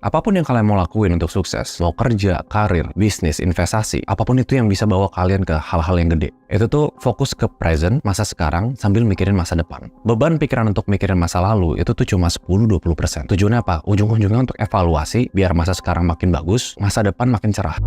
Apapun yang kalian mau lakuin untuk sukses, mau kerja, karir, bisnis, investasi, apapun itu yang bisa bawa kalian ke hal-hal yang gede. Itu tuh fokus ke present, masa sekarang, sambil mikirin masa depan. Beban pikiran untuk mikirin masa lalu itu tuh cuma 10-20%. Tujuannya apa? Ujung-ujungnya untuk evaluasi, biar masa sekarang makin bagus, masa depan makin cerah.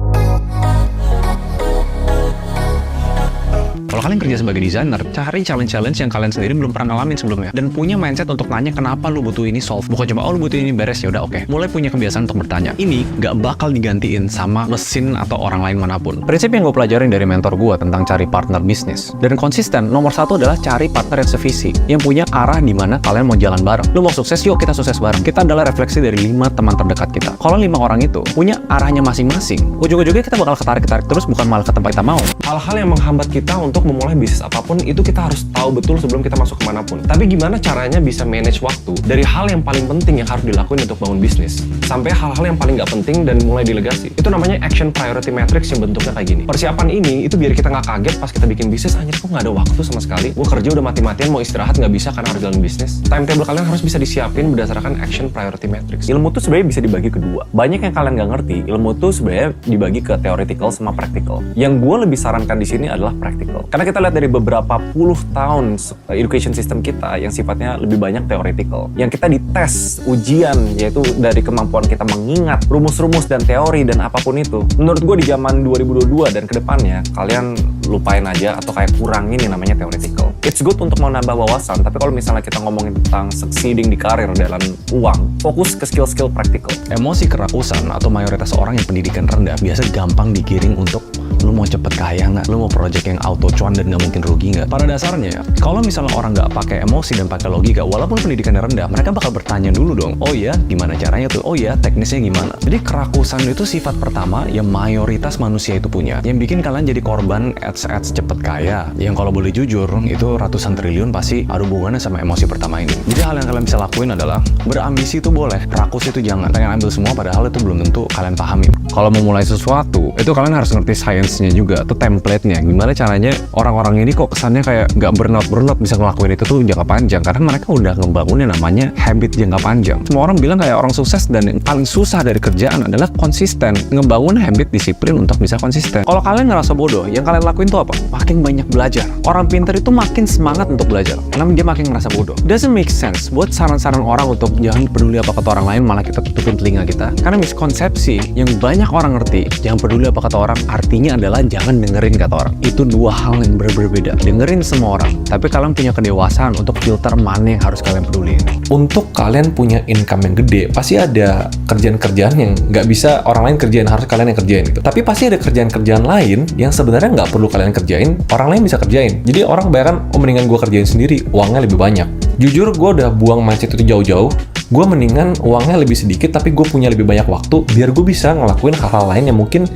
Kalau kalian kerja sebagai desainer, cari challenge-challenge yang kalian sendiri belum pernah ngalamin sebelumnya. Dan punya mindset untuk nanya kenapa lu butuh ini solve. Bukan cuma, lu butuh ini beres, ya udah oke. Mulai punya kebiasaan untuk bertanya. Ini gak bakal digantiin sama mesin atau orang lain manapun. Prinsip yang gue pelajarin dari mentor gue tentang cari partner bisnis. Dan konsisten, nomor satu adalah cari partner yang sevisi. Yang punya arah di mana kalian mau jalan bareng. Lu mau sukses, yuk kita sukses bareng. Kita adalah refleksi dari 5 teman terdekat kita. Kalau 5 orang itu punya arahnya masing-masing, ujung-ujungnya kita bakal ketarik-tarik terus, bukan malah ke tempat kita mau. Hal-hal yang menghambat kita untuk memulai bisnis apapun itu kita harus tahu betul sebelum kita masuk kemanapun. Tapi gimana caranya bisa manage waktu dari hal yang paling penting yang harus dilakuin untuk bangun bisnis sampai hal-hal yang paling nggak penting dan mulai delegasi. Itu namanya action priority matrix yang bentuknya kayak gini. Persiapan ini itu biar kita nggak kaget pas kita bikin bisnis, anjir kok nggak ada waktu sama sekali. Gue kerja udah mati-matian, mau istirahat nggak bisa karena harus jalan bisnis. Timetable kalian harus bisa disiapin berdasarkan action priority matrix. Ilmu tuh sebenarnya bisa dibagi kedua. Banyak yang kalian nggak ngerti, ilmu tuh sebenarnya dibagi ke theoretical sama practical. Yang gue lebih sarankan di sini adalah practical. Karena kita lihat dari beberapa puluh tahun education system kita yang sifatnya lebih banyak theoretical. Yang kita dites ujian, yaitu dari kemampuan kita mengingat rumus-rumus dan teori dan apapun itu. Menurut gue di zaman 2022 dan kedepannya, kalian lupain aja atau kayak kurangin yang namanya theoretical. It's good untuk mau nambah wawasan, tapi kalau misalnya kita ngomongin tentang succeeding di karir dalam uang, fokus ke skill-skill practical. Emosi kerakusan atau mayoritas orang yang pendidikan rendah biasa gampang digiring untuk lu mau cepet kaya nggak? Lu mau project yang auto cuan dan nggak mungkin rugi nggak? Pada dasarnya, kalau misalnya orang nggak pakai emosi dan pakai logika, walaupun pendidikannya rendah, mereka bakal bertanya dulu dong. Oh iya, gimana caranya tuh? Oh iya, teknisnya gimana? Jadi kerakusan itu sifat pertama yang mayoritas manusia itu punya. Yang bikin kalian jadi korban ads cepet kaya. Yang kalau boleh jujur, itu ratusan triliun pasti ada hubungannya sama emosi pertama ini. Jadi hal yang kalian bisa lakuin adalah berambisi itu boleh, rakus itu jangan. Pengen ambil semua padahal itu belum tentu kalian pahami. Kalau mau mulai sesuatu, itu kalian harus ngerti science-nya juga, tuh template-nya. Gimana caranya orang-orang ini kok kesannya kayak nggak burnout bisa ngelakuin itu tuh jangka panjang, karena mereka udah ngebangun yang namanya habit jangka panjang. Semua orang bilang kayak orang sukses dan yang paling susah dari kerjaan adalah konsisten, ngebangun habit disiplin untuk bisa konsisten. Kalau kalian ngerasa bodoh, yang kalian lakuin tuh apa? Makin banyak belajar. Orang pintar itu makin semangat untuk belajar, karena dia makin ngerasa bodoh. Doesn't make sense buat saran-saran orang untuk jangan peduli apa kata orang lain, malah kita tutupin telinga kita. Karena miskonsepsi yang banyak orang ngerti, jangan peduli apa kata orang, artinya adalah jangan dengerin kata orang. Itu dua hal yang berbeda. Dengerin semua orang, tapi kalian punya kedewasaan untuk filter mana yang harus kalian peduliin. Untuk kalian punya income yang gede, pasti ada kerjaan-kerjaan yang nggak bisa orang lain kerjain, harus kalian yang kerjain gitu. Tapi pasti ada kerjaan-kerjaan lain yang sebenarnya nggak perlu kalian kerjain, orang lain bisa kerjain. Jadi orang bayangkan, oh mendingan gue kerjain sendiri, uangnya lebih banyak. Jujur, gue udah buang mindset itu jauh-jauh. Gue mendingan uangnya lebih sedikit, tapi gue punya lebih banyak waktu, biar gue bisa ngelakuin hal-hal lain yang mungkin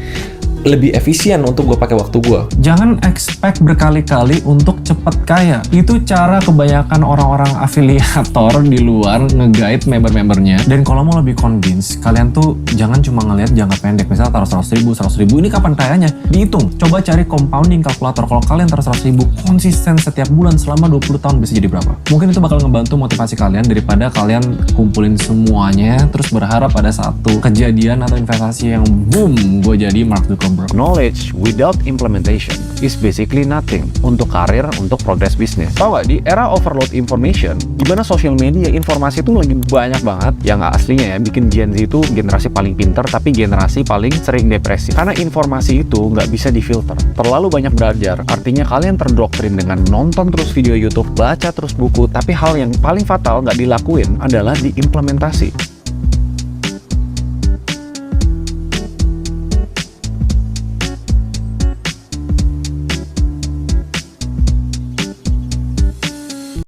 lebih efisien untuk gue pakai waktu gue. Jangan expect berkali-kali untuk cepet kaya. Itu cara kebanyakan orang-orang afiliator di luar nge-guide member-membernya. Dan kalau mau lebih convince, kalian tuh jangan cuma ngelihat jangka pendek. Misalnya taruh 100 ribu, ini kapan kayanya? Dihitung. Coba cari compounding kalkulator. Kalau kalian taruh 100 ribu konsisten setiap bulan selama 20 tahun bisa jadi berapa? Mungkin itu bakal ngebantu motivasi kalian daripada kalian kumpulin semuanya terus berharap ada satu kejadian atau investasi yang boom, gue jadi Mark Zuckerberg. Knowledge without implementation is basically nothing untuk karir, untuk progress bisnis. Tahu nggak, di era overload information, di mana social media informasi itu lagi banyak banget, yang nggak aslinya ya, bikin Gen Z itu generasi paling pintar, tapi generasi paling sering depresi. Karena informasi itu nggak bisa difilter. Terlalu banyak belajar, artinya kalian terdoktrin dengan nonton terus video YouTube, baca terus buku, tapi hal yang paling fatal nggak dilakuin adalah diimplementasi.